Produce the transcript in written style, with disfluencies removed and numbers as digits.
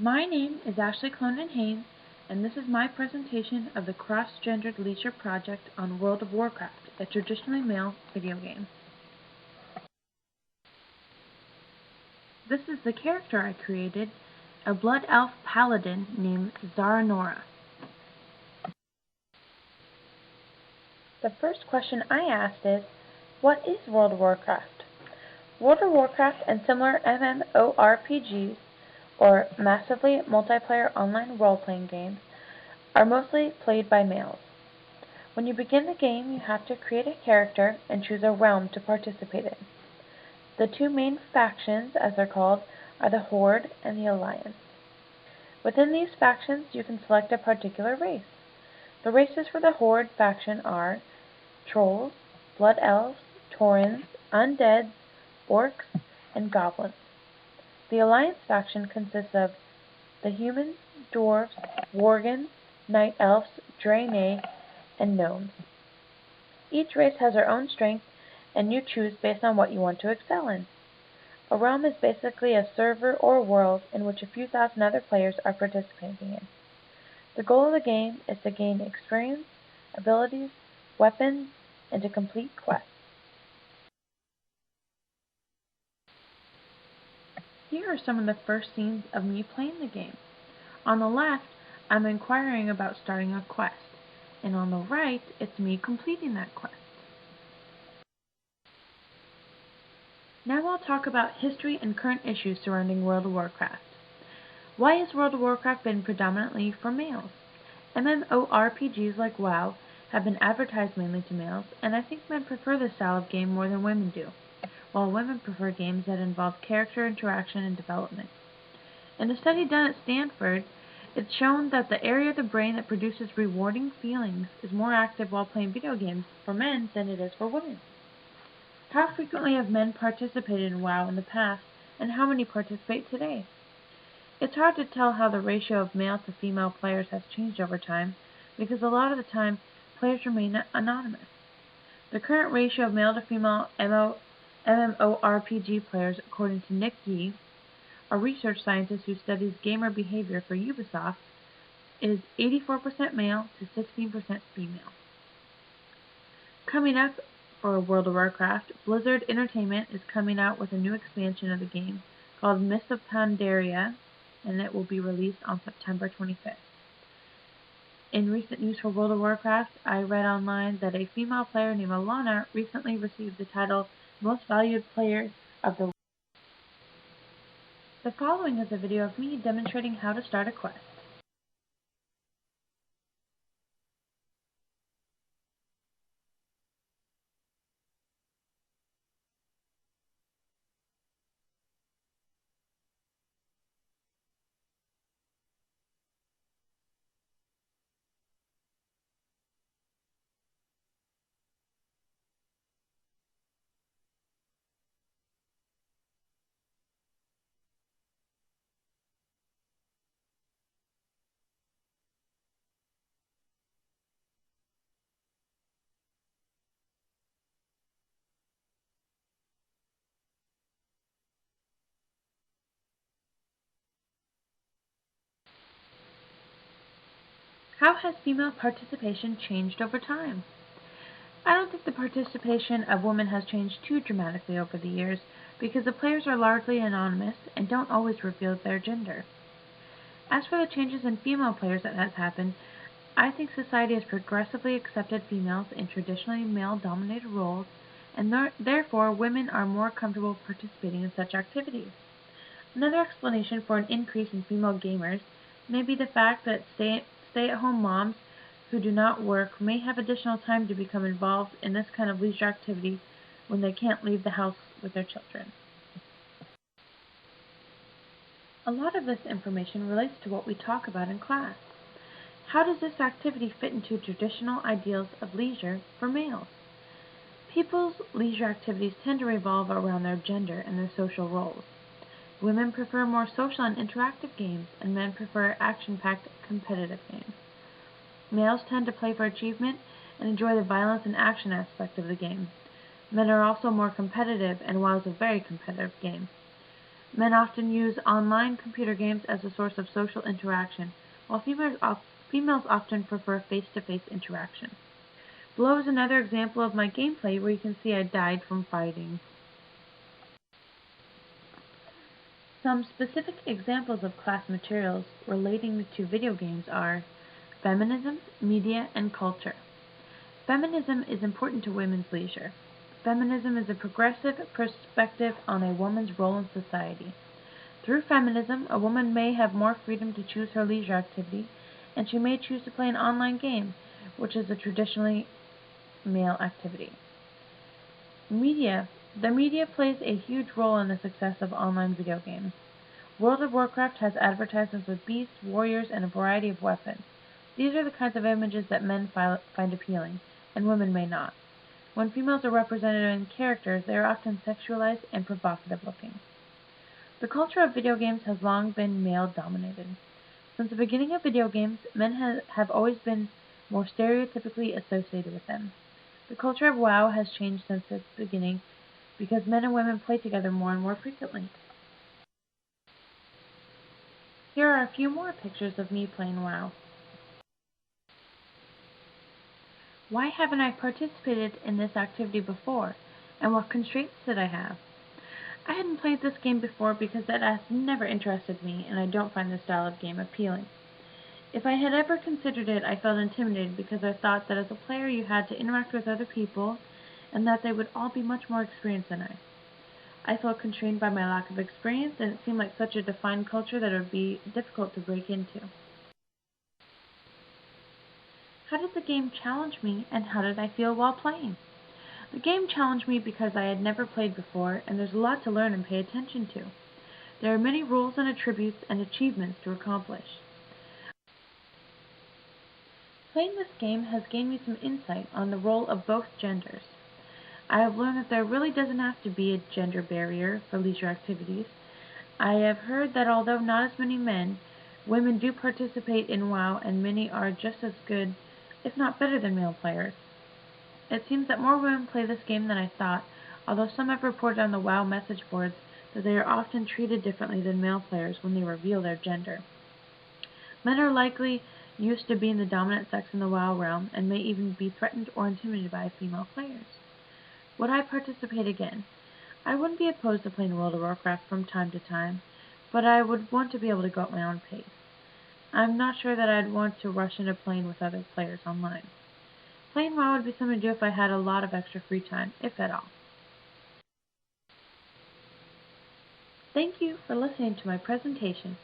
My name is Clonan Heanes, and this is my presentation of the Cross-Gendered Leisure Project on World of Warcraft, a traditionally male video game. This is the character I created, a Blood Elf Paladin named Zaranora. The first question I asked is, what is World of Warcraft? World of Warcraft and similar MMORPGs, or massively multiplayer online role-playing games, are mostly played by males. When you begin the game, you have to create a character and choose a realm to participate in. The two main factions, as they're called, are the Horde and the Alliance. Within these factions, you can select a particular race. The races for the Horde faction are Trolls, Blood Elves, Taurens, Undeads, Orcs, and Goblins. The Alliance faction consists of the Humans, Dwarves, Worgens, Night Elves, Draenei, and Gnomes. Each race has their own strength, and you choose based on what you want to excel in. A realm is basically a server or world in which a few thousand other players are participating in. The goal of the game is to gain experience, abilities, weapons, and to complete quests. Here are some of the first scenes of me playing the game. On the left, I'm inquiring about starting a quest, and on the right, it's me completing that quest. Now I'll talk about history and current issues surrounding World of Warcraft. Why has World of Warcraft been predominantly for males? MMORPGs like WoW have been advertised mainly to males, and I think men prefer this style of game more than women do, while women prefer games that involve character interaction and development. In a study done at Stanford, it's shown that the area of the brain that produces rewarding feelings is more active while playing video games for men than it is for women. How frequently have men participated in WoW in the past, and how many participate today? It's hard to tell how the ratio of male to female players has changed over time, because a lot of the time, players remain anonymous. The current ratio of male to female MMORPG players, according to Nick Yee, a research scientist who studies gamer behavior for Ubisoft, is 84% male to 16% female. Coming up for World of Warcraft, Blizzard Entertainment is coming out with a new expansion of the game called Mists of Pandaria, and it will be released on September 25th. In recent news for World of Warcraft, I read online that a female player named Alana recently received the title Most Valued Player of the Week. The following is a video of me demonstrating how to start a quest. How has female participation changed over time? I don't think the participation of women has changed too dramatically over the years, because the players are largely anonymous and don't always reveal their gender. As for the changes in female players that has happened, I think society has progressively accepted females in traditionally male-dominated roles, and therefore women are more comfortable participating in such activities. Another explanation for an increase in female gamers may be the fact that stay-at-home moms who do not work may have additional time to become involved in this kind of leisure activity when they can't leave the house with their children. A lot of this information relates to what we talk about in class. How does this activity fit into traditional ideals of leisure for males? People's leisure activities tend to revolve around their gender and their social roles. Women prefer more social and interactive games, and men prefer action-packed competitive games. Males tend to play for achievement and enjoy the violence and action aspect of the game. Men are also more competitive, and WoW is a very competitive game. Men often use online computer games as a source of social interaction, while females often prefer face-to-face interaction. Below is another example of my gameplay where you can see I died from fighting. Some specific examples of class materials relating to video games are feminism, media, and culture. Feminism is important to women's leisure. Feminism is a progressive perspective on a woman's role in society. Through feminism, a woman may have more freedom to choose her leisure activity, and she may choose to play an online game, which is a traditionally male activity. Media. The media plays a huge role in the success of online video games. World of Warcraft has advertisements with beasts, warriors, and a variety of weapons. These are the kinds of images that men find appealing, and women may not. When females are represented in characters, they are often sexualized and provocative looking. The culture of video games has long been male-dominated. Since the beginning of video games, men have always been more stereotypically associated with them. The culture of WoW has changed since its beginning because men and women play together more and more frequently. Here are a few more pictures of me playing WoW. Why haven't I participated in this activity before, and what constraints did I have? I hadn't played this game before because that has never interested me, and I don't find this style of game appealing. If I had ever considered it, I felt intimidated because I thought that as a player you had to interact with other people, and that they would all be much more experienced than I. I felt constrained by my lack of experience, and it seemed like such a defined culture that it would be difficult to break into. How did the game challenge me, and how did I feel while playing? The game challenged me because I had never played before, and there's a lot to learn and pay attention to. There are many rules and attributes and achievements to accomplish. Playing this game has gained me some insight on the role of both genders. I have learned that there really doesn't have to be a gender barrier for leisure activities. I have heard that although not as many men, women do participate in WoW, and many are just as good, if not better than male players. It seems that more women play this game than I thought, although some have reported on the WoW message boards that they are often treated differently than male players when they reveal their gender. Men are likely used to being the dominant sex in the WoW realm, and may even be threatened or intimidated by female players. Would I participate again? I wouldn't be opposed to playing World of Warcraft from time to time, but I would want to be able to go at my own pace. I'm not sure that I'd want to rush into playing with other players online. Playing WoW would be something to do if I had a lot of extra free time, if at all. Thank you for listening to my presentation.